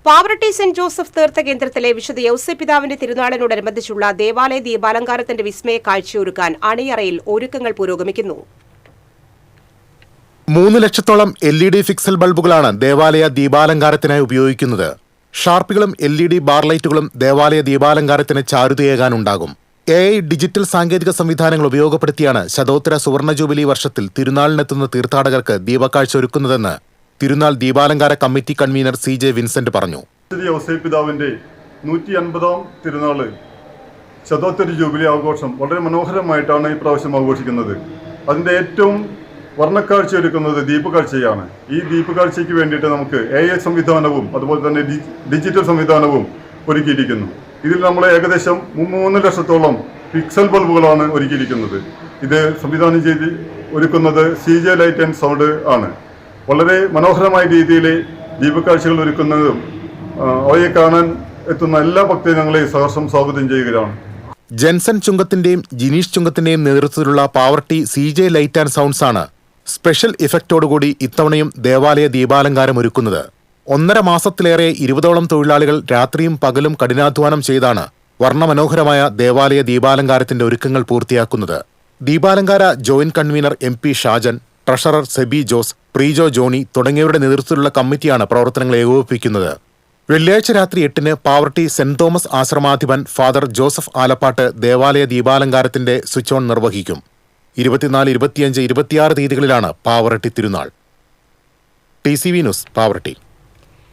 Pavaratti saint Joseph തീർത്ഥകേന്ദ്രത്തിലെ വിശുദ്ധ യൗസേപ്പിതാവിന്റെ തിരുനാളിനോടനുബന്ധിച്ചുള്ള ദേവാലയ ദീപാലങ്കാരത്തിന്റെ വിസ്മയ കാഴ്ചയൊരുക്കാൻ അണിയറയിൽ ഒരുക്കങ്ങൾ പുരോഗമിക്കുന്നു. 3 ലക്ഷത്തോളം LED ഫിക്സൽ ബൾബുകളാണ് ദേവാലയ ദീപാലങ്കാരത്തിനായി ഉപയോഗിക്കുന്നത്. ഷാർപ്പികളും LED ബാർലൈറ്റുകളും ദേവാലയ ദീപാലങ്കാരത്തിന് ചാരുതയേകാനുണ്ടാകും. AI ഡിജിറ്റൽ സാങ്കേതിക സംവിധാനങ്ങൾ ഉപയോഗപ്പെടുത്തിയാണ് ശതോത്തര സുവർണ ജൂബിലി വർഷത്തിൽ തിരുനാളിനെത്തുന്ന തീർത്ഥാടകർക്ക് ദീപക്കാഴ്ച ഒരുക്കുന്നതെന്ന് തിരുനാൾ ദീപാലങ്കാര കമ്മിറ്റി കൺവീനർ CJ വിൻസെന്റ് പറഞ്ഞു. യൗസേപ്പിതാവിന്റെ 150ാം തിരുനാള് ശതോത്തര ജൂബിലി ആഘോഷം വളരെ മനോഹരമായിട്ടാണ് ഈ പ്രാവശ്യം ആഘോഷിക്കുന്നത്. അതിന്റെ ഏറ്റവും വർണ്ണക്കാഴ്ച ഒരുക്കുന്നത് ദീപകാഴ്ചയാണ്. ഈ ദീപകാഴ്ചയ്ക്ക് വേണ്ടിയിട്ട് നമുക്ക് AI സംവിധാനവും അതുപോലെ തന്നെ ഡിജിറ്റൽ സംവിധാനവും ഒരുക്കിയിരിക്കുന്നു. ഇതിൽ നമ്മൾ ഏകദേശം 3 ലക്ഷത്തോളം പിക്സൽ ബൾബുകളാണ് ഒരുക്കിയിരിക്കുന്നത്. ഇത് സംവിധാനം ചെയ്ത് ഒരുക്കുന്നത് CJ ലൈറ്റ് ആൻഡ് സൗണ്ട് ആണ്. വളരെ മനോഹരമായ രീതിയിൽ ദീപക്കാഴ്ചകൾ ഒരുക്കുന്നതും അവയെ കാണാൻ എത്തുന്ന എല്ലാ ഭക്തജനങ്ങളെയും സഹർഷം സ്വാഗതം ചെയ്യുകയാണ്. ജെൻസൺ ചുങ്കത്തിന്റെയും ജിനീഷ് ചുങ്കത്തിന്റെയും നേതൃത്വത്തിലുള്ള Pavaratty CJ light and sounds ആണ് സ്പെഷ്യൽ ഇഫക്റ്റോടുകൂടി ഇത്തവണയും ദേവാലയ ദീപാലങ്കാരം ഒരുക്കുന്നത്. 1.5 മാസത്തിലേറെ 20ഓളം തൊഴിലാളികൾ രാത്രിയും പകലും കഠിനാധ്വാനം ചെയ്താണ് വർണ്ണമനോഹരമായ ദേവാലയ ദീപാലങ്കാരത്തിന്റെ ഒരുക്കങ്ങൾ പൂർത്തിയാക്കുന്നത്. ദീപാലങ്കാര joint convener MP Shajan, treasurer Sebi Jose, Preejo Johny തുടങ്ങിയവരുടെ നേതൃത്വത്തിലുള്ള കമ്മിറ്റിയാണ് പ്രവർത്തനങ്ങൾ ഏകോപിപ്പിക്കുന്നത്. വെള്ളിയാഴ്ച രാത്രി 8-ന് പാവർട്ടി സെന്റ് തോമസ് ആശ്രമാധിപൻ ഫാദർ ജോസഫ് ആലപ്പാട്ട് ദേവാലയ ദീപാലങ്കാരത്തിന്റെ സ്വിച്ച് ഓൺ നിർവഹിക്കും. 24, 25, 26 തീയതികളിലാണ് പാവറട്ടി തിരുനാൾ. TCV news, Pavaratti.